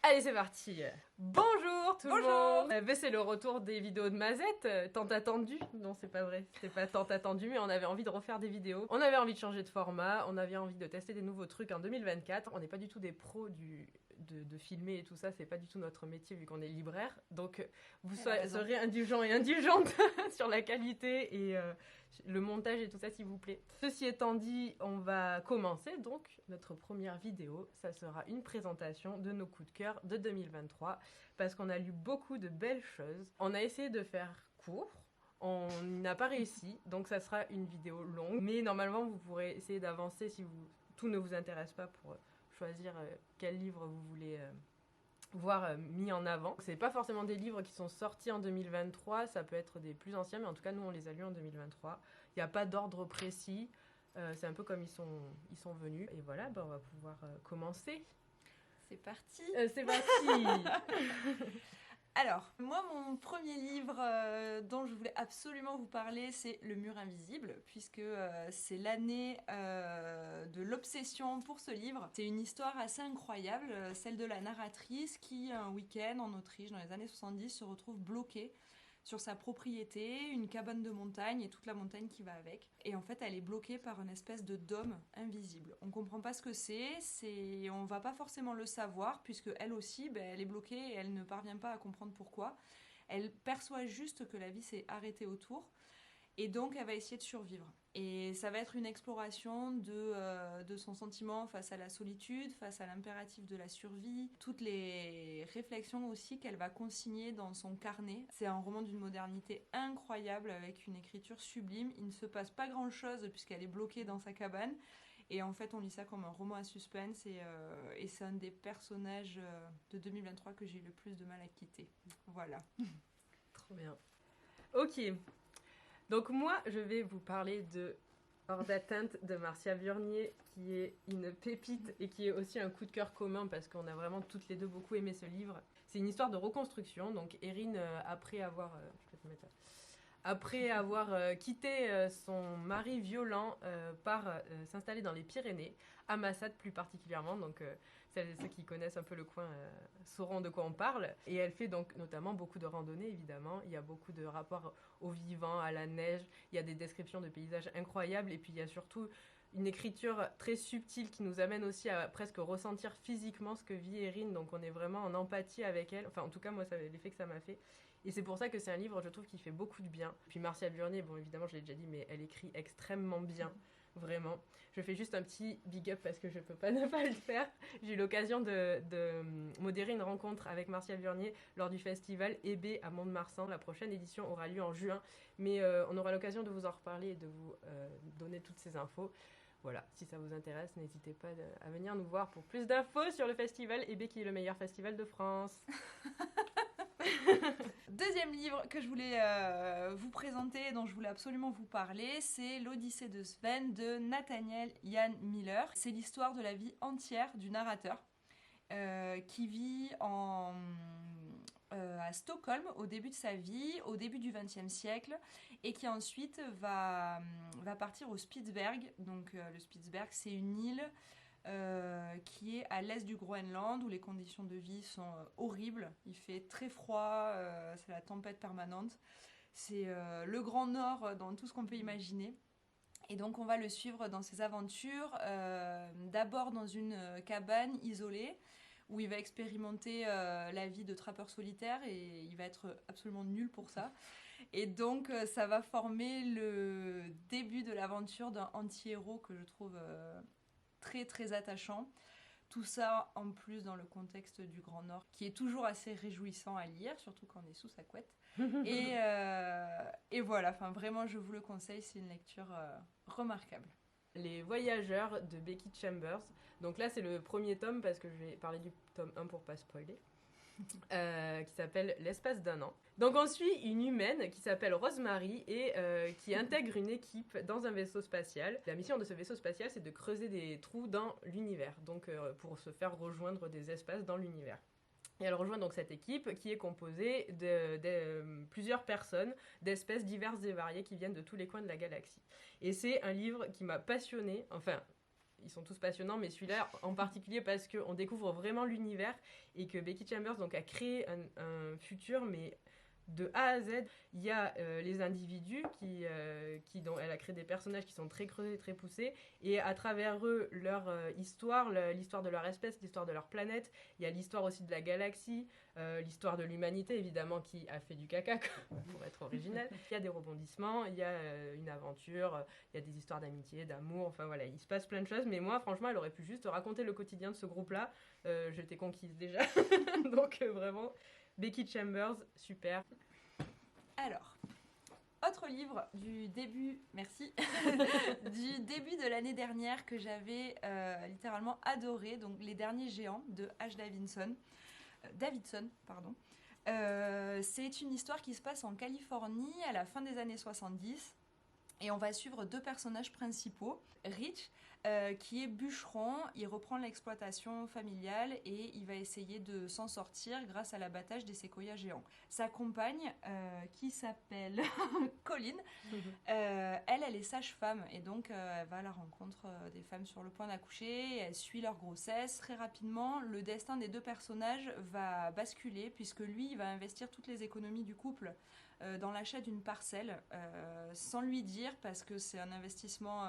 Allez, c'est parti. Bonjour tout le monde. C'est le retour des vidéos de Mazette, tant attendu. Non, c'est pas vrai, c'était pas tant attendu, mais on avait envie de refaire des vidéos. On avait envie de changer de format, on avait envie de tester des nouveaux trucs en 2024. On n'est pas du tout des pros de filmer et tout ça, c'est pas du tout notre métier vu qu'on est libraire. Donc vous serez indulgents et indulgentes sur la qualité et le montage et tout ça, s'il vous plaît. Ceci étant dit, on va commencer donc notre première vidéo. Ça sera une présentation de nos coups de cœur de 2023 parce qu'on a lu beaucoup de belles choses. On a essayé de faire court. On n'a pas réussi, donc ça sera une vidéo longue. Mais normalement, vous pourrez essayer d'avancer si tout ne vous intéresse pas pour choisir quel livre vous voulez voir mis en avant. C'est pas forcément des livres qui sont sortis en 2023, ça peut être des plus anciens, mais en tout cas, nous, on les a lus en 2023. Il n'y a pas d'ordre précis, c'est un peu comme ils sont venus. Et voilà, on va pouvoir commencer. C'est parti. C'est parti. Alors, moi, mon premier livre dont je voulais absolument vous parler, c'est Le Mur Invisible, puisque c'est l'année de l'obsession pour ce livre. C'est une histoire assez incroyable, celle de la narratrice qui, un week-end en Autriche, dans les années 70, se retrouve bloquée sur sa propriété, une cabane de montagne et toute la montagne qui va avec. Et en fait, elle est bloquée par une espèce de dôme invisible. On comprend pas ce que c'est, on va pas forcément le savoir, puisque elle aussi, elle est bloquée et elle ne parvient pas à comprendre pourquoi. Elle perçoit juste que la vie s'est arrêtée autour. Et donc, elle va essayer de survivre. Et ça va être une exploration de son sentiment face à la solitude, face à l'impératif de la survie, toutes les réflexions aussi qu'elle va consigner dans son carnet. C'est un roman d'une modernité incroyable, avec une écriture sublime. Il ne se passe pas grand-chose puisqu'elle est bloquée dans sa cabane. Et en fait, on lit ça comme un roman à suspense. Et c'est un des personnages de 2023 que j'ai eu le plus de mal à quitter. Voilà. Trop bien. Ok. Donc moi, je vais vous parler de Hors d'atteinte de Marcia Burnier, qui est une pépite et qui est aussi un coup de cœur commun parce qu'on a vraiment toutes les deux beaucoup aimé ce livre. C'est une histoire de reconstruction. Donc Erin, après avoir quitté son mari violent, part s'installer dans les Pyrénées, à Massat plus particulièrement. Donc celles et ceux qui connaissent un peu le coin sauront de quoi on parle. Et elle fait donc notamment beaucoup de randonnées, évidemment. Il y a beaucoup de rapports au vivant, à la neige. Il y a des descriptions de paysages incroyables. Et puis il y a surtout une écriture très subtile qui nous amène aussi à presque ressentir physiquement ce que vit Erin. Donc on est vraiment en empathie avec elle. Enfin, en tout cas, moi, c'est l'effet que ça m'a fait. Et c'est pour ça que c'est un livre, je trouve, qui fait beaucoup de bien. Puis Marcia Burnier, bon, évidemment, je l'ai déjà dit, mais elle écrit extrêmement bien. Vraiment. Je fais juste un petit big up parce que je peux pas ne pas le faire. J'ai eu l'occasion de modérer une rencontre avec Marcia Burnier lors du festival EB à Mont-de-Marsan. La prochaine édition aura lieu en juin, mais on aura l'occasion de vous en reparler et de vous donner toutes ces infos. Voilà, si ça vous intéresse, n'hésitez pas à venir nous voir pour plus d'infos sur le festival EB qui est le meilleur festival de France. Deuxième livre que je voulais vous présenter, dont je voulais absolument vous parler, c'est L'Odyssée de Sven de Nathaniel Jan Miller. C'est l'histoire de la vie entière du narrateur qui vit à Stockholm au début de sa vie, au début du XXe siècle, et qui ensuite va partir au Spitzberg. Donc le Spitzberg, c'est une île qui est à l'est du Groenland, où les conditions de vie sont horribles. Il fait très froid, c'est la tempête permanente. C'est le Grand Nord dans tout ce qu'on peut imaginer. Et donc on va le suivre dans ses aventures, d'abord dans une cabane isolée, où il va expérimenter la vie de trappeur solitaire, et il va être absolument nul pour ça. Et donc ça va former le début de l'aventure d'un anti-héros que je trouve très très attachant. Tout ça en plus dans le contexte du Grand Nord, qui est toujours assez réjouissant à lire, surtout quand on est sous sa couette. Et voilà, enfin vraiment je vous le conseille, c'est une lecture remarquable. Les Voyageurs de Becky Chambers. Donc là, c'est le premier tome parce que je vais parler du tome 1 pour pas spoiler. Qui s'appelle L'espace d'un an. Donc on suit une humaine qui s'appelle Rosemary et qui intègre une équipe dans un vaisseau spatial. La mission de ce vaisseau spatial, c'est de creuser des trous dans l'univers, donc pour se faire rejoindre des espaces dans l'univers. Et elle rejoint donc cette équipe qui est composée de plusieurs personnes, d'espèces diverses et variées qui viennent de tous les coins de la galaxie. Et c'est un livre qui m'a passionnée, enfin, ils sont tous passionnants, mais celui-là en particulier parce qu'on découvre vraiment l'univers et que Becky Chambers donc, a créé un futur, mais de A à Z. Il y a les individus dont elle a créé des personnages qui sont très creusés, très poussés, et à travers eux, leur histoire, l'histoire de leur espèce, l'histoire de leur planète, il y a l'histoire aussi de la galaxie, l'histoire de l'humanité, évidemment, qui a fait du caca, pour être original. Il y a des rebondissements, il y a une aventure, il y a des histoires d'amitié, d'amour, enfin voilà, il se passe plein de choses, mais moi, franchement, elle aurait pu juste raconter le quotidien de ce groupe-là. J'étais conquise déjà, donc vraiment... Becky Chambers, super. Alors, autre livre du début, merci, du début de l'année dernière que j'avais littéralement adoré, donc Les Derniers Géants de H. Davidson. C'est une histoire qui se passe en Californie à la fin des années 70 et on va suivre 2 personnages principaux. Rich, qui est bûcheron, il reprend l'exploitation familiale et il va essayer de s'en sortir grâce à l'abattage des séquoias géants. Sa compagne, qui s'appelle Colleen, elle est sage-femme et donc elle va à la rencontre des femmes sur le point d'accoucher, elle suit leur grossesse. Très rapidement, le destin des 2 personnages va basculer puisque lui, il va investir toutes les économies du couple dans l'achat d'une parcelle sans lui dire parce que c'est un investissement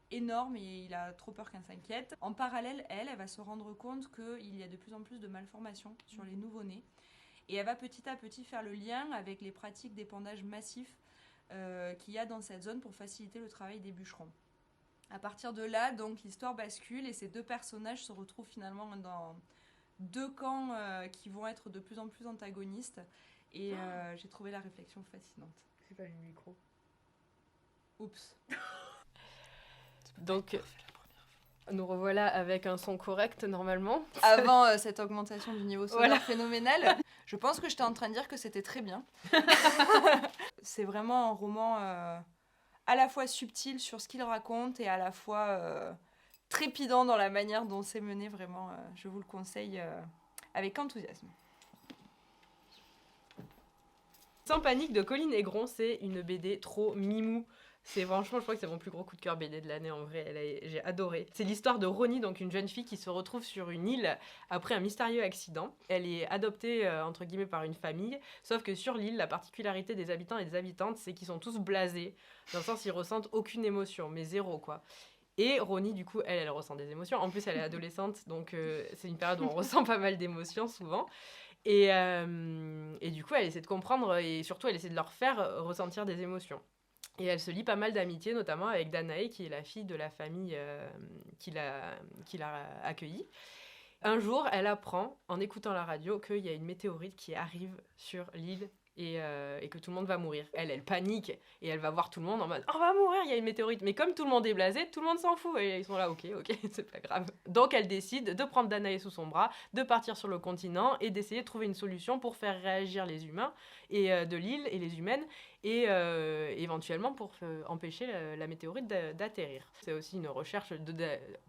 énorme et il a trop peur qu'elle s'inquiète. En parallèle, elle va se rendre compte qu'il y a de plus en plus de malformations sur les nouveau-nés et elle va petit à petit faire le lien avec les pratiques d'épandage massif qu'il y a dans cette zone pour faciliter le travail des bûcherons. À partir de là, donc, l'histoire bascule et ces 2 personnages se retrouvent finalement dans 2 camps qui vont être de plus en plus antagonistes et j'ai trouvé la réflexion fascinante. C'est pas le micro. Oups. Donc, nous revoilà avec un son correct normalement. Avant cette augmentation du niveau sonore phénoménal, je pense que j'étais en train de dire que c'était très bien. C'est vraiment un roman à la fois subtil sur ce qu'il raconte et à la fois trépidant dans la manière dont c'est mené. Vraiment, je vous le conseille avec enthousiasme. Sans panique de Colline Aigron, c'est une BD trop mimou. C'est franchement, je crois que c'est mon plus gros coup de cœur BD de l'année en vrai. J'ai adoré. C'est l'histoire de Ronnie, donc une jeune fille qui se retrouve sur une île après un mystérieux accident. Elle est adoptée entre guillemets par une famille, sauf que sur l'île, la particularité des habitants et des habitantes, c'est qu'ils sont tous blasés, dans le sens ils ressentent aucune émotion, mais zéro quoi. Et Ronnie, du coup, elle ressent des émotions. En plus, elle est adolescente, donc c'est une période où on ressent pas mal d'émotions souvent. Et du coup, elle essaie de comprendre et surtout, elle essaie de leur faire ressentir des émotions. Et elle se lie pas mal d'amitié, notamment avec Danae, qui est la fille de la famille qui l'a accueillie. Un jour, elle apprend, en écoutant la radio, qu'il y a une météorite qui arrive sur l'île et que tout le monde va mourir. Elle panique et elle va voir tout le monde en mode « On va mourir, il y a une météorite !» Mais comme tout le monde est blasé, tout le monde s'en fout et ils sont là « Ok, c'est pas grave. » Donc elle décide de prendre Danae sous son bras, de partir sur le continent et d'essayer de trouver une solution pour faire réagir les humains et de l'île et les humaines et éventuellement pour empêcher la météorite d'atterrir. C'est aussi une recherche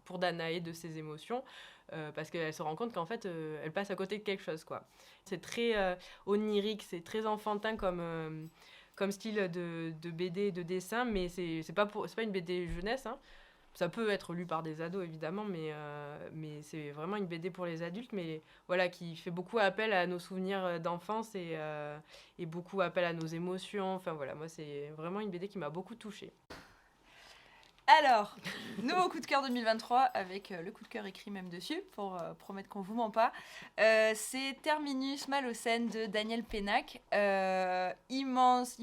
pour Danae de ses émotions parce qu'elle se rend compte qu'en fait elle passe à côté de quelque chose quoi. C'est très onirique, c'est très enfantin comme style de BD, de dessin, mais c'est pas une BD jeunesse, hein. Ça peut être lu par des ados évidemment, mais c'est vraiment une BD pour les adultes, mais voilà, qui fait beaucoup appel à nos souvenirs d'enfance et beaucoup appel à nos émotions. Enfin voilà, moi c'est vraiment une BD qui m'a beaucoup touchée. Alors, nouveau coup de cœur 2023 avec le coup de cœur écrit même dessus pour promettre qu'on vous ment pas. C'est Terminus Malocène de Daniel Pénac. Immense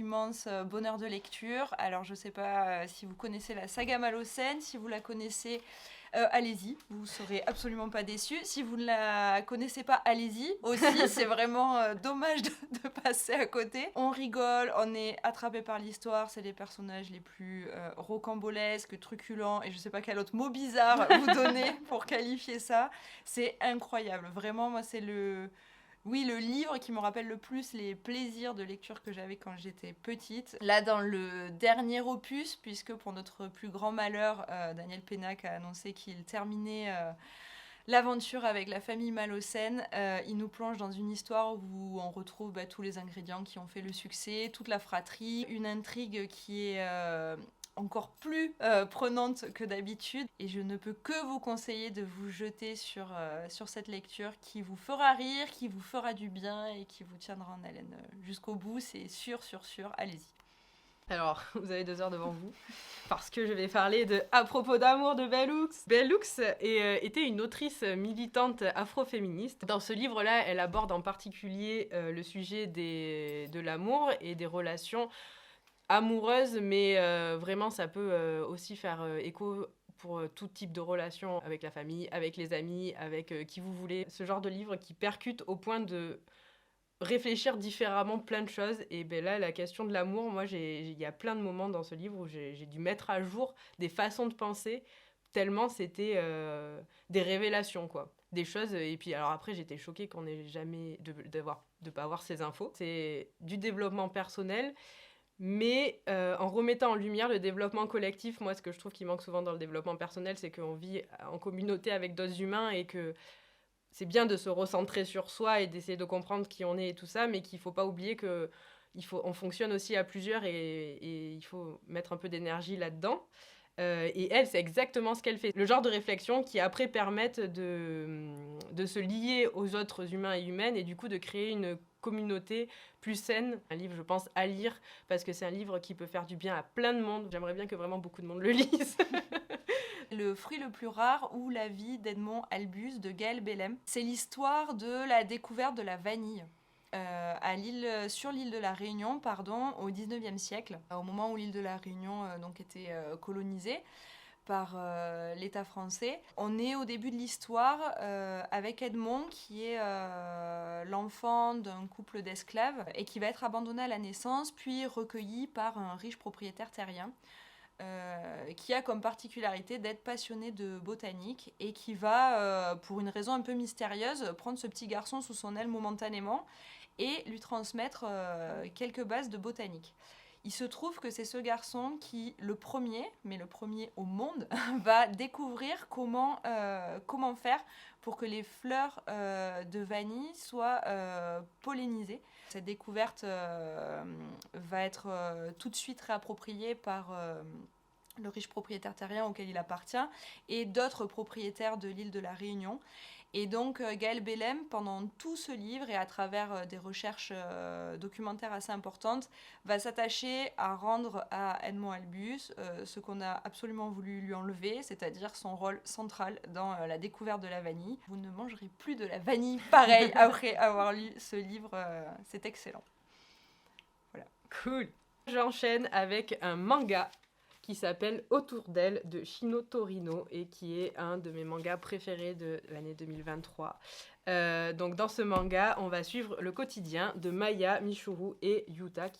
bonheur de lecture. Alors je sais pas si vous connaissez la saga Malocène, si vous la connaissez, allez-y, vous serez absolument pas déçus. Si vous ne la connaissez pas, allez-y aussi. C'est vraiment dommage de passer à côté. On rigole, on est attrapé par l'histoire. C'est les personnages les plus rocambolesques, truculents et je sais pas quel autre mot bizarre vous donner pour qualifier ça. C'est incroyable. Vraiment, moi, c'est le livre qui me rappelle le plus les plaisirs de lecture que j'avais quand j'étais petite. Là, dans le dernier opus, puisque pour notre plus grand malheur, Daniel Pénac a annoncé qu'il terminait l'aventure avec la famille Malocène. Il nous plonge dans une histoire où on retrouve tous les ingrédients qui ont fait le succès, toute la fratrie, une intrigue qui est encore plus prenante que d'habitude. Et je ne peux que vous conseiller de vous jeter sur cette lecture qui vous fera rire, qui vous fera du bien et qui vous tiendra en haleine jusqu'au bout. C'est sûr, allez-y. Alors, vous avez 2 heures devant vous, parce que je vais parler de À propos d'amour de Bell Hooks. Bell Hooks était une autrice militante afroféministe. Dans ce livre-là, elle aborde en particulier le sujet de l'amour et des relations amoureuses, mais vraiment, ça peut aussi faire écho pour tout type de relations avec la famille, avec les amis, avec qui vous voulez. Ce genre de livre qui percute au point de réfléchir différemment plein de choses. Et ben là, la question de l'amour, moi, il y a plein de moments dans ce livre où j'ai dû mettre à jour des façons de penser, tellement c'était des révélations, quoi. Des choses, et puis alors après, j'étais choquée qu'on n'ait jamais, de pas avoir ces infos. C'est du développement personnel, mais en remettant en lumière le développement collectif. Moi, ce que je trouve qui manque souvent dans le développement personnel, c'est qu'on vit en communauté avec d'autres humains et que c'est bien de se recentrer sur soi et d'essayer de comprendre qui on est et tout ça, mais qu'il ne faut pas oublier qu'on fonctionne aussi à plusieurs et il faut mettre un peu d'énergie là-dedans. Et elle, c'est exactement ce qu'elle fait. Le genre de réflexion qui après permettent de se lier aux autres humains et humaines et du coup de créer une communauté plus saine. Un livre, je pense, à lire parce que c'est un livre qui peut faire du bien à plein de monde. J'aimerais bien que vraiment beaucoup de monde le lise. Le fruit le plus rare ou la vie d'Edmond Albus de Gaël Bellem. C'est l'histoire de la découverte de la vanille sur l'île de la Réunion, au 19e siècle, au moment où l'île de la Réunion était colonisée par l'État français. On est au début de l'histoire avec Edmond qui est l'enfant d'un couple d'esclaves et qui va être abandonné à la naissance puis recueilli par un riche propriétaire terrien. Qui a comme particularité d'être passionné de botanique et qui va, pour une raison un peu mystérieuse, prendre ce petit garçon sous son aile momentanément et lui transmettre quelques bases de botanique. Il se trouve que c'est ce garçon qui, le premier au monde, va découvrir comment faire pour que les fleurs de vanille soient pollinisées. Cette découverte va être tout de suite réappropriée par le riche propriétaire terrien auquel il appartient et d'autres propriétaires de l'île de la Réunion. Et donc Gaël Bellem, pendant tout ce livre et à travers des recherches documentaires assez importantes, va s'attacher à rendre à Edmond Albus ce qu'on a absolument voulu lui enlever, c'est-à-dire son rôle central dans la découverte de la vanille. Vous ne mangerez plus de la vanille pareil après avoir lu ce livre, c'est excellent. Voilà. Cool. J'enchaîne avec un manga qui s'appelle Autour d'elle de Shino Torino et qui est un de mes mangas préférés de l'année 2023. Donc dans ce manga, on va suivre le quotidien de Maya, Michuru et Yuta,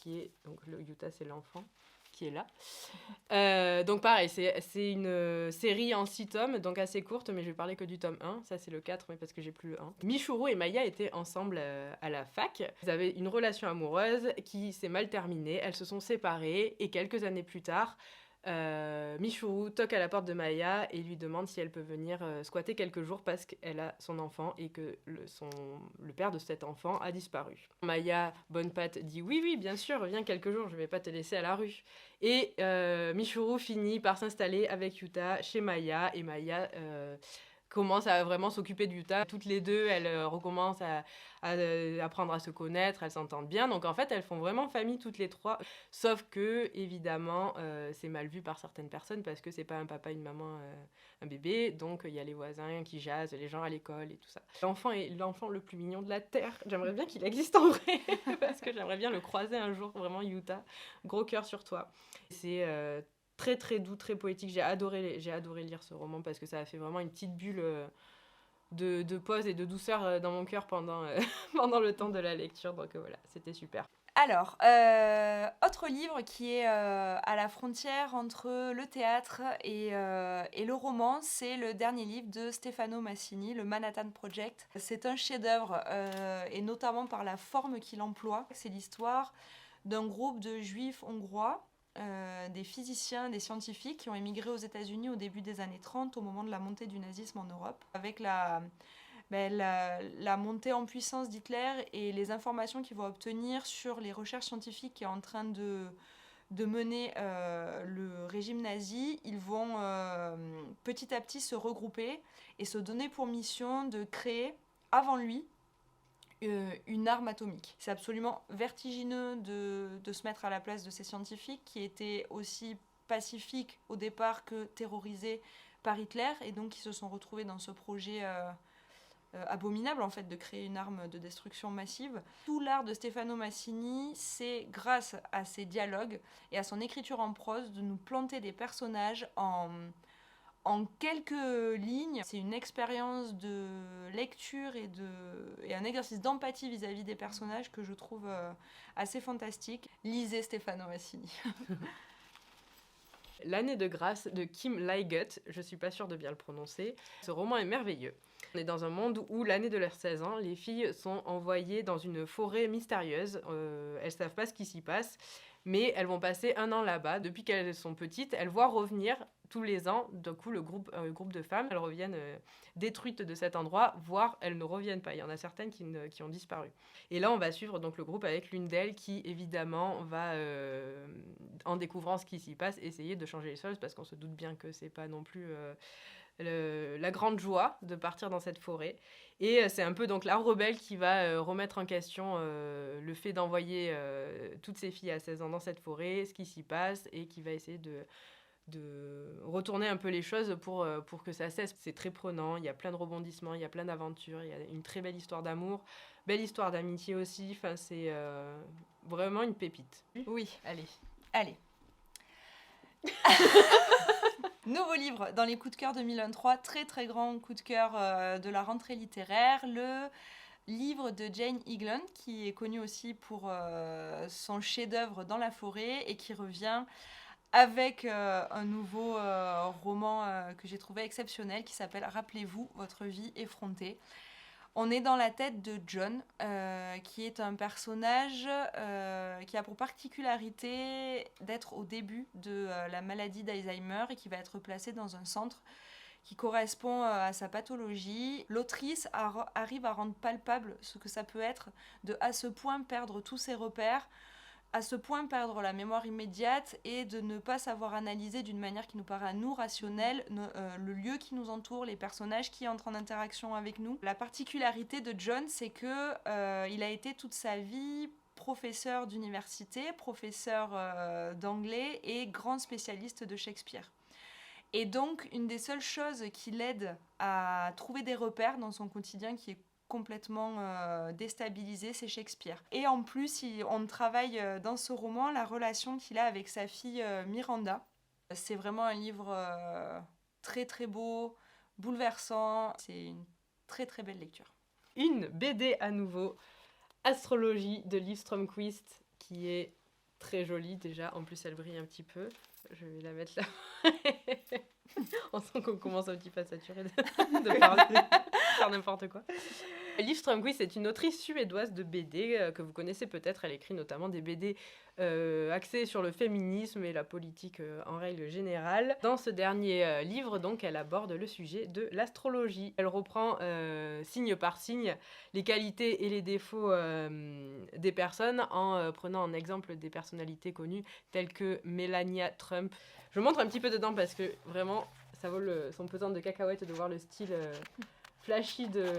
Yuta c'est l'enfant qui est là. Donc pareil, c'est une série en 6 tomes, donc assez courte, mais je vais parler que du tome 1. Ça c'est le 4, mais parce que j'ai plus le 1. Michuru et Maya étaient ensemble à la fac. Ils avaient une relation amoureuse qui s'est mal terminée. Elles se sont séparées et quelques années plus tard, Michuru toque à la porte de Maya et lui demande si elle peut venir squatter quelques jours parce qu'elle a son enfant et que le père de cet enfant a disparu. Maya, bonne patte, dit oui, bien sûr, viens quelques jours, je vais pas te laisser à la rue. Et Michuru finit par s'installer avec Yuta chez Maya et Maya commence à vraiment s'occuper de Yuta. Toutes les deux, elles recommencent à apprendre à se connaître, elles s'entendent bien. Donc en fait, elles font vraiment famille toutes les trois. Sauf que, évidemment, c'est mal vu par certaines personnes parce que c'est pas un papa, une maman, un bébé. Donc il y a les voisins qui jasent, les gens à l'école et tout ça. L'enfant est l'enfant le plus mignon de la Terre. J'aimerais bien qu'il existe en vrai parce que j'aimerais bien le croiser un jour. Vraiment, Yuta, gros cœur sur toi. C'est très très doux, très poétique. J'ai adoré lire ce roman parce que ça a fait vraiment une petite bulle de pause et de douceur dans mon cœur pendant le temps de la lecture. Donc voilà, c'était super. Alors, autre livre qui est à la frontière entre le théâtre et le roman, c'est le dernier livre de Stefano Massini, le Manhattan Project. C'est un chef-d'œuvre et notamment par la forme qu'il emploie. C'est l'histoire d'un groupe de juifs hongrois, des physiciens, des scientifiques qui ont émigré aux États-Unis au début des années 30, au moment de la montée du nazisme en Europe. Avec la montée en puissance d'Hitler et les informations qu'il va obtenir sur les recherches scientifiques qu'il est en train de de mener le régime nazi, ils vont petit à petit se regrouper et se donner pour mission de créer, avant lui, une arme atomique. C'est absolument vertigineux de se mettre à la place de ces scientifiques qui étaient aussi pacifiques au départ que terrorisés par Hitler et donc qui se sont retrouvés dans ce projet abominable en fait de créer une arme de destruction massive. Tout l'art de Stefano Massini, c'est grâce à ses dialogues et à son écriture en prose de nous planter des personnages en quelques lignes. C'est une expérience de lecture et un exercice d'empathie vis-à-vis des personnages que je trouve assez fantastique. Lisez Stefano Massini. L'année de grâce de Kim Liggett, je suis pas sûre de bien le prononcer. Ce roman est merveilleux. On est dans un monde où l'année de leurs 16 ans, les filles sont envoyées dans une forêt mystérieuse. Elles savent pas ce qui s'y passe, mais elles vont passer 1 an là-bas. Depuis qu'elles sont petites, elles voient revenir tous les ans, d'un coup, un groupe de femmes, elles reviennent détruites de cet endroit, voire elles ne reviennent pas. Il y en a certaines qui ont disparu. Et là, on va suivre donc le groupe avec l'une d'elles qui, évidemment, va, en découvrant ce qui s'y passe, essayer de changer les choses, parce qu'on se doute bien que c'est pas non plus la grande joie de partir dans cette forêt. Et c'est un peu donc la rebelle qui va remettre en question le fait d'envoyer toutes ces filles à 16 ans dans cette forêt, ce qui s'y passe, et qui va essayer de retourner un peu les choses pour que ça cesse. C'est très prenant, il y a plein de rebondissements, il y a plein d'aventures, il y a une très belle histoire d'amour, belle histoire d'amitié aussi, enfin, c'est vraiment une pépite. Oui, allez. Nouveau livre dans les coups de cœur 2023, très très grand coup de cœur de la rentrée littéraire, le livre de Jane Eaglen, qui est connue aussi pour son chef-d'œuvre Dans la forêt et qui revient avec un nouveau roman que j'ai trouvé exceptionnel qui s'appelle « Rappelez-vous, votre vie effrontée ». On est dans la tête de John, qui est un personnage qui a pour particularité d'être au début de la maladie d'Alzheimer et qui va être placé dans un centre qui correspond à sa pathologie. L'autrice arrive à rendre palpable ce que ça peut être de à ce point perdre tous ses repères, à ce point perdre la mémoire immédiate et de ne pas savoir analyser d'une manière qui nous paraît à nous rationnelle le lieu qui nous entoure, les personnages qui entrent en interaction avec nous. La particularité de John, c'est que il a été toute sa vie professeur d'université, professeur d'anglais et grand spécialiste de Shakespeare. Et donc, une des seules choses qui l'aide à trouver des repères dans son quotidien qui est complètement déstabilisé, c'est Shakespeare. Et en plus, on travaille dans ce roman la relation qu'il a avec sa fille Miranda. C'est vraiment un livre très très beau, bouleversant. C'est une très très belle lecture. Une BD à nouveau, Astrologie de Liv Strömquist, qui est très jolie déjà. En plus, elle brille un petit peu. Je vais la mettre là. On sent qu'on commence un petit peu à saturer de parler, faire n'importe quoi. Liv Strömquist est une autrice suédoise de BD que vous connaissez peut-être. Elle écrit notamment des BD axées sur le féminisme et la politique en règle générale. Dans ce dernier livre, donc, elle aborde le sujet de l'astrologie. Elle reprend signe par signe les qualités et les défauts des personnes en prenant en exemple des personnalités connues telles que Melania Trump. Je montre un petit peu dedans parce que vraiment, ça vaut son pesant de cacahuètes de voir le style flashy de...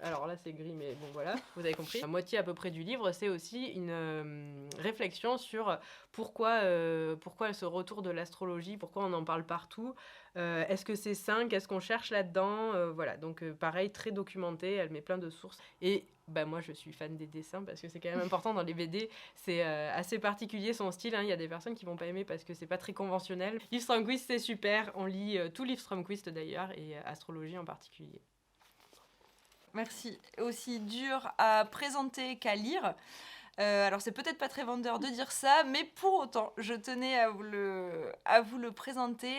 Alors là, c'est gris, mais bon, voilà, vous avez compris. La moitié à peu près du livre, c'est aussi une réflexion sur pourquoi ce retour de l'astrologie, pourquoi on en parle partout, est-ce que c'est sain, qu'est-ce qu'on cherche là-dedans, voilà, donc pareil, très documenté, elle met plein de sources. Et moi, je suis fan des dessins parce que c'est quand même important dans les BD, c'est assez particulier son style, hein. Il y a des personnes qui vont pas aimer parce que c'est pas très conventionnel. Liv Strömquist, c'est super, on lit tout Liv Strömquist d'ailleurs, et astrologie en particulier. Merci. Aussi dur à présenter qu'à lire. Alors c'est peut-être pas très vendeur de dire ça, mais pour autant, je tenais à vous le présenter.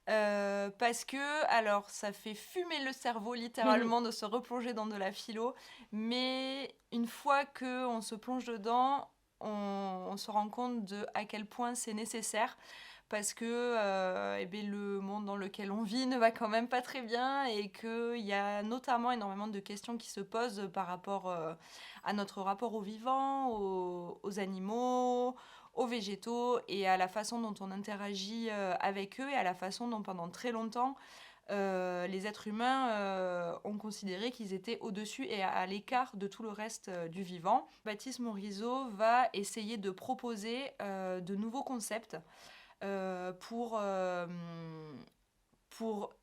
Parce que, alors, ça fait fumer le cerveau littéralement de se replonger dans de la philo, mais une fois qu'on se plonge dedans, on se rend compte de à quel point c'est nécessaire, parce que le monde dans lequel on vit ne va quand même pas très bien et qu'il y a notamment énormément de questions qui se posent par rapport à notre rapport aux vivants, aux animaux, aux végétaux et à la façon dont on interagit avec eux et à la façon dont pendant très longtemps les êtres humains ont considéré qu'ils étaient au-dessus et à l'écart de tout le reste du vivant. Baptiste Morisot va essayer de proposer de nouveaux concepts pour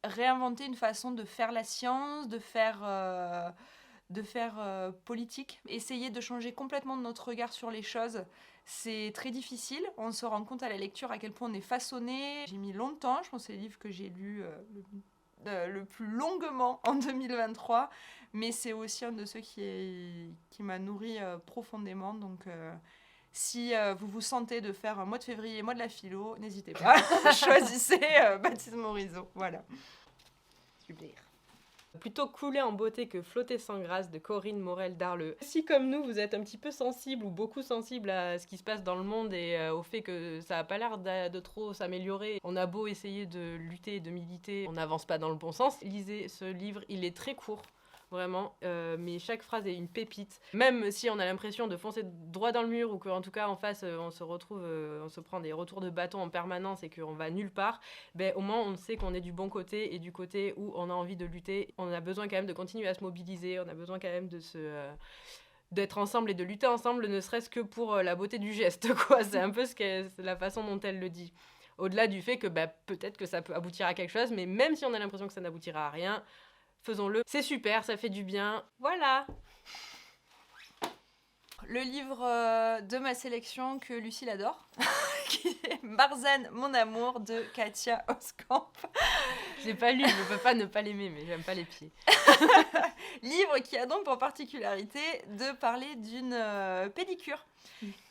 réinventer une façon de faire la science, de faire politique, essayer de changer complètement notre regard sur les choses. C'est très difficile, on se rend compte à la lecture à quel point on est façonné. J'ai mis longtemps, je pense que c'est le livre que j'ai lu le plus longuement en 2023, mais c'est aussi un de ceux qui m'a nourri profondément, donc si vous vous sentez de faire un mois de février, mois de la philo, n'hésitez pas, choisissez Baptiste Morisot, voilà. Super. Plutôt couler en beauté que flotter sans grâce de Corinne Morel-Darleux. Si comme nous, vous êtes un petit peu sensible ou beaucoup sensible à ce qui se passe dans le monde et au fait que ça n'a pas l'air de trop s'améliorer, on a beau essayer de lutter et de militer, on n'avance pas dans le bon sens. Lisez ce livre, il est très court. Vraiment, mais chaque phrase est une pépite. Même si on a l'impression de foncer droit dans le mur ou qu'en tout cas en face on se prend des retours de bâton en permanence et qu'on va nulle part, ben, au moins on sait qu'on est du bon côté et du côté où on a envie de lutter. On a besoin quand même de continuer à se mobiliser, on a besoin quand même d'être ensemble et de lutter ensemble, ne serait-ce que pour la beauté du geste, quoi. C'est un peu c'est la façon dont elle le dit. Au-delà du fait que peut-être que ça peut aboutir à quelque chose, mais même si on a l'impression que ça n'aboutira à rien, faisons-le, c'est super, ça fait du bien. Voilà. Le livre de ma sélection que Lucille adore, qui est Marzane, mon amour, de Katia Oskamp. Je l'ai pas lu, je peux pas ne pas l'aimer, mais j'aime pas les pieds. Livre qui a donc pour particularité de parler d'une pédicure.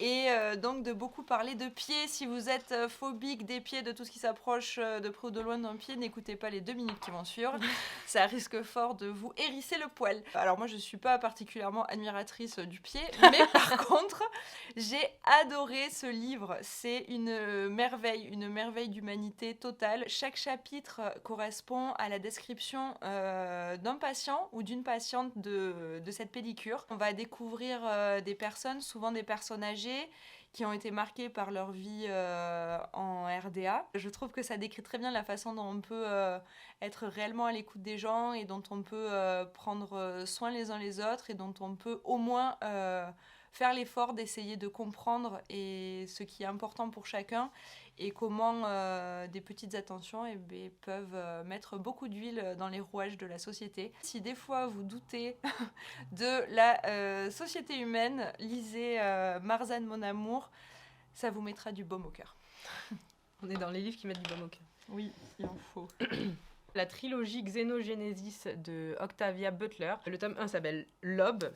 Et donc de beaucoup parler de pieds. Si vous êtes phobique des pieds, de tout ce qui s'approche de près ou de loin d'un pied, n'écoutez pas les 2 minutes qui vont suivre. Ça risque fort de vous hérisser le poil. Alors moi je suis pas particulièrement admiratrice du pied, mais par contre j'ai adoré ce livre. C'est une merveille d'humanité totale. Chaque chapitre correspond à la description d'un patient ou d'une patiente de cette pédicure. On va découvrir des personnes, souvent des personnes âgées, qui ont été marquées par leur vie en RDA. Je trouve que ça décrit très bien la façon dont on peut être réellement à l'écoute des gens et dont on peut prendre soin les uns les autres et dont on peut au moins faire l'effort d'essayer de comprendre et ce qui est important pour chacun et comment des petites attentions peuvent mettre beaucoup d'huile dans les rouages de la société. Si des fois vous doutez de la société humaine, lisez Marzane, mon amour, ça vous mettra du baume au cœur. On est dans les livres qui mettent du baume au cœur. Oui, il en faut. La trilogie Xénogenesis de Octavia Butler. Le tome 1 s'appelle Lob.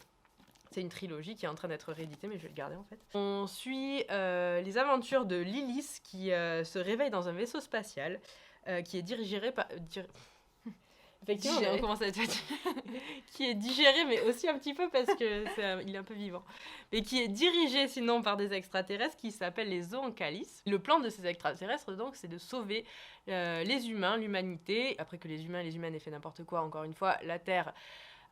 C'est une trilogie qui est en train d'être rééditée, mais je vais le garder en fait. On suit les aventures de Lilith qui se réveille dans un vaisseau spatial qui est dirigé par... Effectivement, on commence à être qui est digéré, mais aussi un petit peu parce que il est un peu vivant. Mais qui est dirigé sinon par des extraterrestres qui s'appellent les Zoancalis. Le plan de ces extraterrestres, donc, c'est de sauver les humains, l'humanité. Après que les humains et les humaines aient fait n'importe quoi, encore une fois, la Terre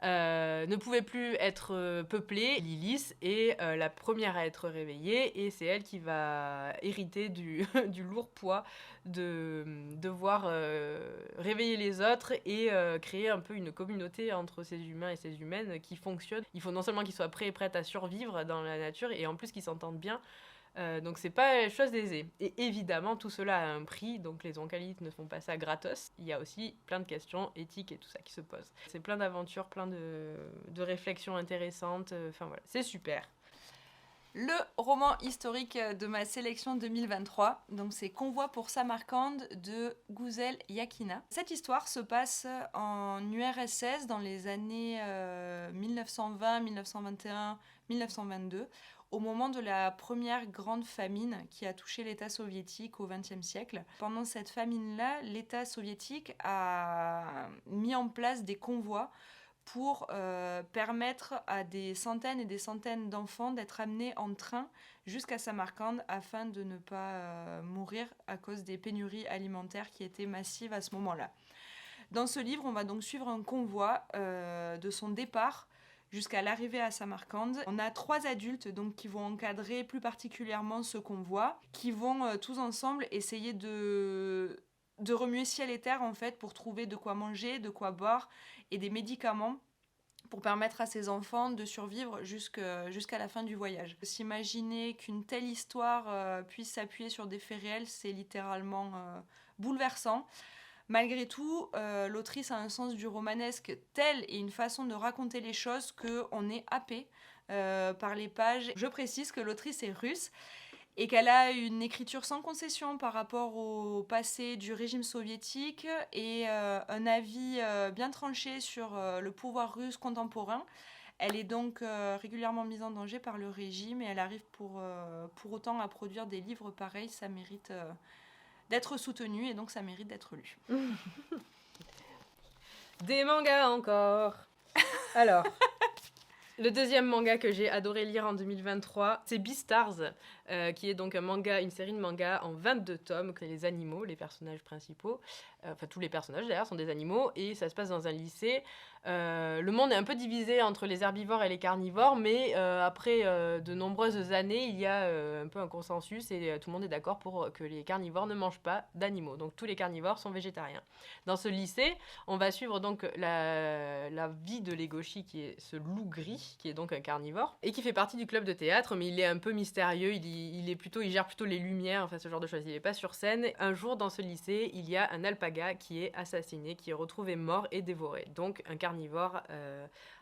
ne pouvait plus être peuplée. Lilith est la première à être réveillée et c'est elle qui va hériter du lourd poids de devoir réveiller les autres et créer un peu une communauté entre ces humains et ces humaines qui fonctionne. Il faut non seulement qu'ils soient prêts et prêtes à survivre dans la nature et en plus qu'ils s'entendent bien. Donc c'est pas chose aisée. Et évidemment, tout cela a un prix, donc les oncalites ne font pas ça gratos. Il y a aussi plein de questions éthiques et tout ça qui se posent. C'est plein d'aventures, plein de réflexions intéressantes. Enfin voilà, c'est super. Le roman historique de ma sélection 2023, donc c'est Convoi pour Samarcande de Güzel Yakina. Cette histoire se passe en URSS dans les années 1920, 1921, 1922, au moment de la première grande famine qui a touché l'État soviétique au XXe siècle. Pendant cette famine-là, l'État soviétique a mis en place des convois pour permettre à des centaines et des centaines d'enfants d'être amenés en train jusqu'à Samarcande afin de ne pas mourir à cause des pénuries alimentaires qui étaient massives à ce moment-là. Dans ce livre, on va donc suivre un convoi de son départ jusqu'à l'arrivée à Samarcande. On a 3 adultes donc, qui vont encadrer plus particulièrement ce convoi, qui vont tous ensemble essayer de remuer ciel et terre en fait, pour trouver de quoi manger, de quoi boire et des médicaments pour permettre à ces enfants de survivre jusqu'à la fin du voyage. S'imaginer qu'une telle histoire puisse s'appuyer sur des faits réels, c'est littéralement bouleversant. Malgré tout, l'autrice a un sens du romanesque tel et une façon de raconter les choses qu'on est happé par les pages. Je précise que l'autrice est russe et qu'elle a une écriture sans concession par rapport au passé du régime soviétique et un avis bien tranché sur le pouvoir russe contemporain. Elle est donc régulièrement mise en danger par le régime et elle arrive pour autant à produire des livres pareils. Ça mérite d'être soutenu et donc ça mérite d'être lu. Des mangas encore. Alors, le deuxième manga que j'ai adoré lire en 2023, c'est Beastars, qui est donc une série de mangas en 22 tomes, que les animaux, les personnages principaux, tous les personnages d'ailleurs sont des animaux, et ça se passe dans un lycée. Le monde est un peu divisé entre les herbivores et les carnivores, mais après de nombreuses années, il y a un peu un consensus et tout le monde est d'accord pour que les carnivores ne mangent pas d'animaux. Donc tous les carnivores sont végétariens. Dans ce lycée, on va suivre donc la vie de Legoshi, qui est ce loup gris, qui est donc un carnivore, et qui fait partie du club de théâtre, mais il est un peu mystérieux, il gère plutôt les lumières, enfin ce genre de choses, il n'est pas sur scène. Un jour dans ce lycée, il y a un alpaga qui est assassiné, qui est retrouvé mort et dévoré. Donc un carnivore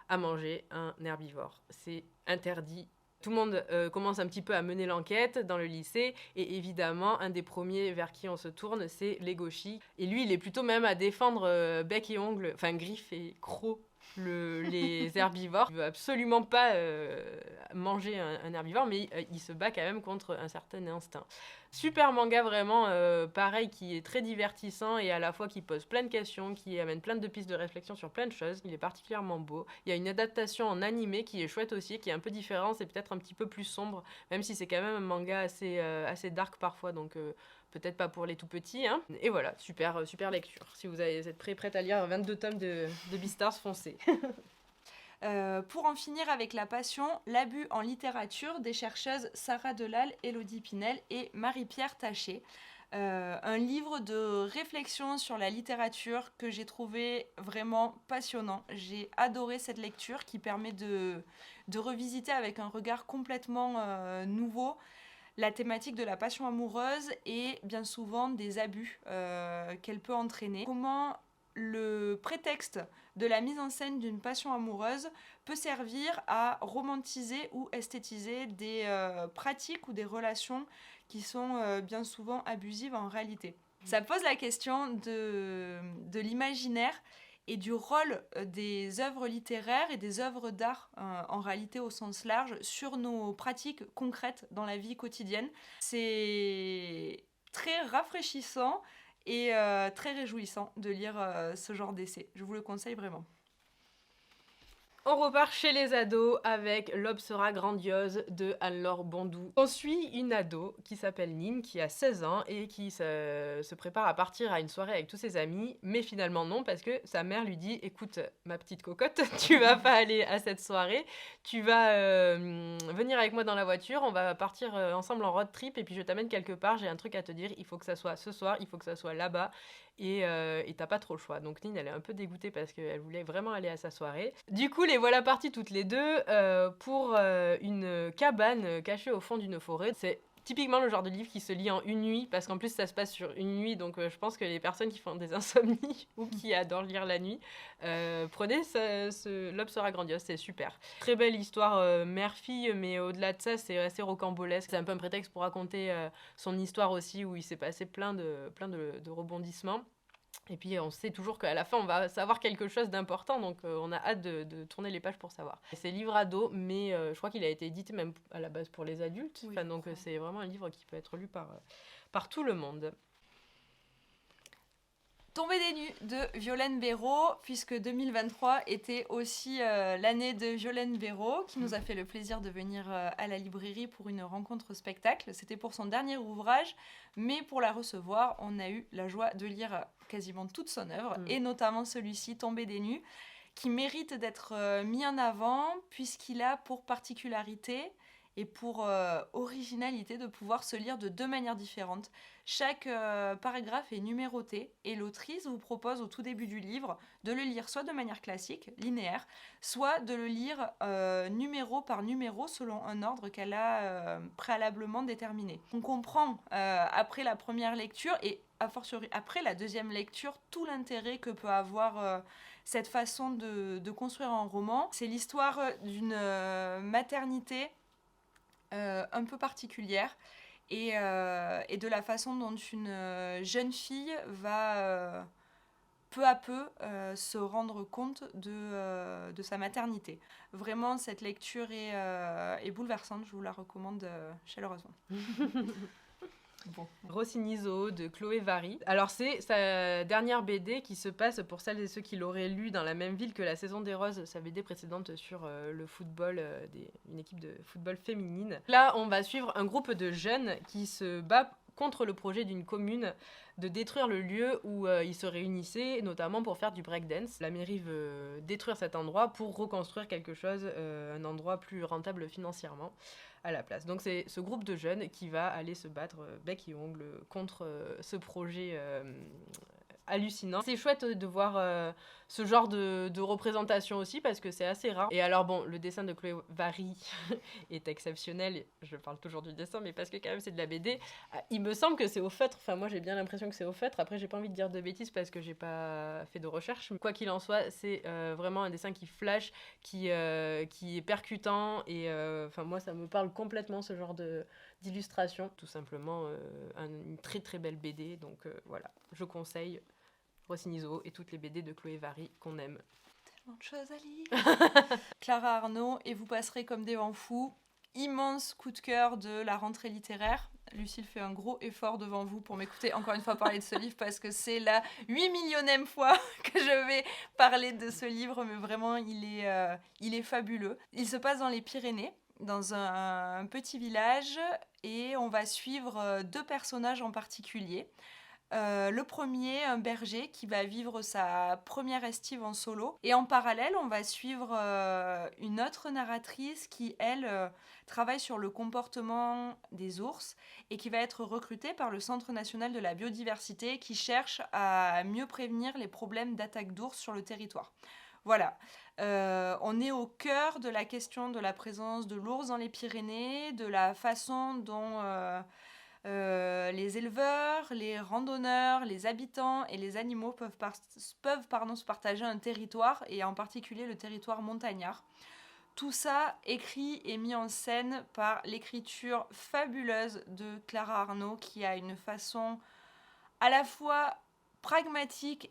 à manger un herbivore. C'est interdit. Tout le monde commence un petit peu à mener l'enquête dans le lycée, et évidemment, un des premiers vers qui on se tourne, c'est Legoshi. Et lui, il est plutôt même à défendre bec et ongles, enfin griffes et crocs, les herbivores. Il veut absolument pas manger un herbivore, mais il se bat quand même contre un certain instinct. Super manga vraiment, pareil, qui est très divertissant et à la fois qui pose plein de questions, qui amène plein de pistes de réflexion sur plein de choses. Il est particulièrement beau. Il y a une adaptation en animé qui est chouette aussi, qui est un peu différente, c'est peut-être un petit peu plus sombre, même si c'est quand même un manga assez dark parfois, donc peut-être pas pour les tout petits. Hein. Et voilà, super lecture. Si vous êtes prête à lire 22 tomes de Beastars, foncez. Pour en finir avec la passion, l'abus en littérature des chercheuses Sarah Delal, Élodie Pinel et Marie-Pierre Taché. Un livre de réflexion sur la littérature que j'ai trouvé vraiment passionnant. J'ai adoré cette lecture qui permet de revisiter avec un regard complètement nouveau la thématique de la passion amoureuse et bien souvent des abus qu'elle peut entraîner. Comment le prétexte de la mise en scène d'une passion amoureuse peut servir à romantiser ou esthétiser des pratiques ou des relations qui sont bien souvent abusives en réalité. Ça pose la question de l'imaginaire et du rôle des œuvres littéraires et des œuvres d'art en réalité au sens large sur nos pratiques concrètes dans la vie quotidienne. C'est très rafraîchissant et très réjouissant de lire ce genre d'essai. Je vous le conseille vraiment. On repart chez les ados avec L'aube sera grandiose de Anne-Laure Bondou. On suit une ado qui s'appelle Nine, qui a 16 ans et qui se prépare à partir à une soirée avec tous ses amis, mais finalement non, parce que sa mère lui dit « Écoute, ma petite cocotte, tu vas pas aller à cette soirée, tu vas venir avec moi dans la voiture, on va partir ensemble en road trip et puis je t'amène quelque part, j'ai un truc à te dire, il faut que ça soit ce soir, il faut que ça soit là-bas. » Et t'as pas trop le choix. Donc Nine, elle est un peu dégoûtée parce qu'elle voulait vraiment aller à sa soirée. Du coup, les voilà partis toutes les deux pour une cabane cachée au fond d'une forêt. C'est typiquement le genre de livre qui se lit en une nuit, parce qu'en plus ça se passe sur une nuit, donc je pense que les personnes qui font des insomnies ou qui adorent lire la nuit, prenez L'aube sera grandiose, c'est super. Très belle histoire mère-fille, mais au-delà de ça, c'est assez rocambolesque. C'est un peu un prétexte pour raconter son histoire aussi, où il s'est passé plein de rebondissements. Et puis on sait toujours qu'à la fin on va savoir quelque chose d'important, donc on a hâte de tourner les pages pour savoir. C'est livre ado, mais je crois qu'il a été édité même à la base pour les adultes, oui, enfin, donc c'est vraiment un livre qui peut être lu par tout le monde. Tombée des nues de Violaine Béraud, puisque 2023 était aussi l'année de Violaine Béraud, qui nous a fait le plaisir de venir à la librairie pour une rencontre spectacle. C'était pour son dernier ouvrage, mais pour la recevoir, on a eu la joie de lire quasiment toute son œuvre, et notamment celui-ci, Tombée des nues, qui mérite d'être mis en avant puisqu'il a pour particularité et pour originalité de pouvoir se lire de 2 manières différentes. Chaque paragraphe est numéroté et l'autrice vous propose au tout début du livre de le lire soit de manière classique, linéaire, soit de le lire numéro par numéro selon un ordre qu'elle a préalablement déterminé. On comprend après la première lecture et a fortiori après la deuxième lecture tout l'intérêt que peut avoir cette façon de construire un roman. C'est l'histoire d'une maternité un peu particulière et de la façon dont une jeune fille va peu à peu se rendre compte de sa maternité. Vraiment, cette lecture est bouleversante, je vous la recommande chaleureusement. Bon. Rossini Zoo de Chloé Vary. Alors c'est sa dernière BD qui se passe, pour celles et ceux qui l'auraient lu, dans la même ville que La Saison des Roses, sa BD précédente sur le football, une équipe de football féminine. Là, on va suivre un groupe de jeunes qui se bat contre le projet d'une commune de détruire le lieu où ils se réunissaient, notamment pour faire du breakdance. La mairie veut détruire cet endroit pour reconstruire quelque chose, un endroit plus rentable financièrement à la place. Donc c'est ce groupe de jeunes qui va aller se battre bec et ongles contre ce projet hallucinant. C'est chouette de voir ce genre de représentation aussi parce que c'est assez rare. Et alors bon, le dessin de Chloé Vary est exceptionnel. Je parle toujours du dessin, mais parce que quand même c'est de la BD. Il me semble que c'est au feutre. Enfin moi j'ai bien l'impression que c'est au feutre. Après j'ai pas envie de dire de bêtises parce que j'ai pas fait de recherche. Quoi qu'il en soit, c'est vraiment un dessin qui flash, qui est percutant et enfin moi ça me parle complètement ce genre d'illustration. Tout simplement une très très belle BD. Donc voilà, je conseille Rossini Zoo et toutes les BD de Chloé Vary qu'on aime. Tellement de choses à lire. Clara Arnaud, et vous passerez comme des vents fous. Immense coup de cœur de la rentrée littéraire. Lucille fait un gros effort devant vous pour m'écouter encore une fois parler de ce livre parce que c'est la 8 millionième fois que je vais parler de ce livre, mais vraiment il est fabuleux. Il se passe dans les Pyrénées, dans un petit village, et on va suivre 2 personnages en particulier. Le premier, un berger qui va vivre sa première estive en solo. Et en parallèle, on va suivre une autre narratrice qui, elle, travaille sur le comportement des ours et qui va être recrutée par le Centre national de la biodiversité qui cherche à mieux prévenir les problèmes d'attaque d'ours sur le territoire. Voilà, on est au cœur de la question de la présence de l'ours dans les Pyrénées, de la façon dont les éleveurs, les randonneurs, les habitants et les animaux peuvent se partager un territoire, et en particulier le territoire montagnard. Tout ça écrit et mis en scène par l'écriture fabuleuse de Clara Arnaud, qui a une façon à la fois pragmatique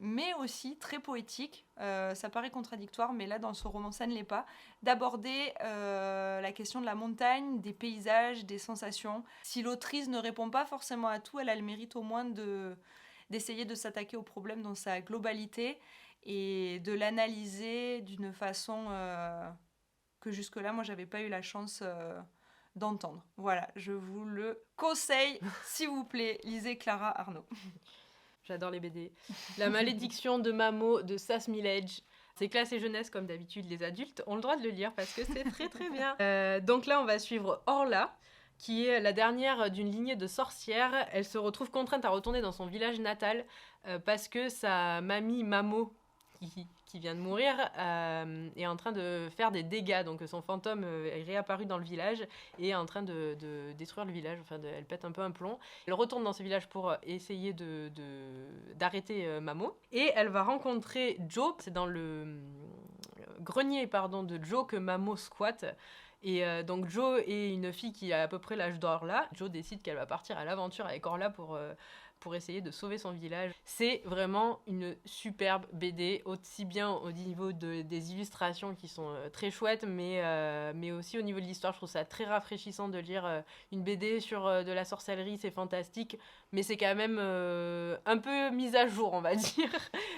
mais aussi très poétique, ça paraît contradictoire, mais là dans ce roman ça ne l'est pas, d'aborder la question de la montagne, des paysages, des sensations. Si l'autrice ne répond pas forcément à tout, elle a le mérite au moins d'essayer de s'attaquer au problème dans sa globalité et de l'analyser d'une façon que jusque-là moi j'avais pas eu la chance d'entendre. Voilà, je vous le conseille, s'il vous plaît, lisez Clara Arnaud. J'adore les BD. La malédiction de Mamo de Sas Milledge. C'est classe et jeunesse, comme d'habitude, les adultes ont le droit de le lire parce que c'est très très bien. Donc là, on va suivre Orla, qui est la dernière d'une lignée de sorcières. Elle se retrouve contrainte à retourner dans son village natal parce que sa mamie Mamo, qui vient de mourir, est en train de faire des dégâts. Donc son fantôme est réapparu dans le village et est en train de détruire le village. Enfin, elle pète un peu un plomb. Elle retourne dans ce village pour essayer d'arrêter Mamo. Et elle va rencontrer Joe. C'est dans le grenier de Joe que Mamo squatte. Et donc Jo est une fille qui a à peu près l'âge d'Orla. Jo décide qu'elle va partir à l'aventure avec Orla pour essayer de sauver son village. C'est vraiment une superbe BD, aussi bien au niveau des illustrations qui sont très chouettes, mais aussi au niveau de l'histoire. Je trouve ça très rafraîchissant de lire une BD sur de la sorcellerie, c'est fantastique, mais c'est quand même un peu mise à jour, on va dire,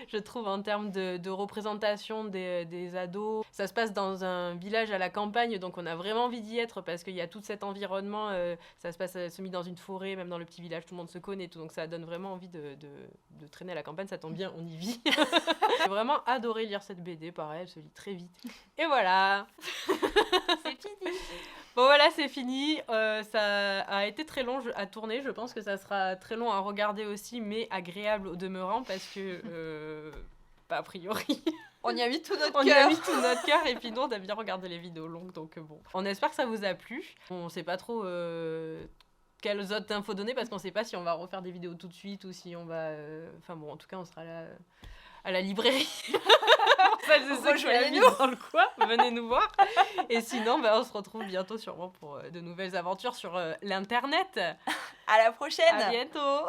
je trouve, en termes de représentation des ados. Ça se passe dans un village à la campagne, donc on a vraiment envie d'y être parce qu'il y a tout cet environnement, ça se passe semi dans une forêt, même dans le petit village, tout le monde se connaît, tout, donc ça donne vraiment envie de traîner à la campagne, ça tombe bien, on y vit. J'ai vraiment adoré lire cette BD, pareil, elle se lit très vite. Et voilà. C'est fini. Bon voilà, c'est fini. Ça a été très long à tourner. Je pense que ça sera très long à regarder aussi, mais agréable au demeurant parce que, a priori, On y a mis tout notre on y a cœur. mis tout notre cœur et puis nous, on a bien regardé les vidéos longues. Donc bon, on espère que ça vous a plu. On sait pas trop quelles autres infos donner parce qu'on sait pas si on va refaire des vidéos tout de suite ou si on va... Enfin bon, en tout cas, on sera là à la librairie. Pour celles et ceux qui habitent dans le coin, venez nous voir. Et sinon, on se retrouve bientôt sûrement pour de nouvelles aventures sur l'internet. À la prochaine. À bientôt.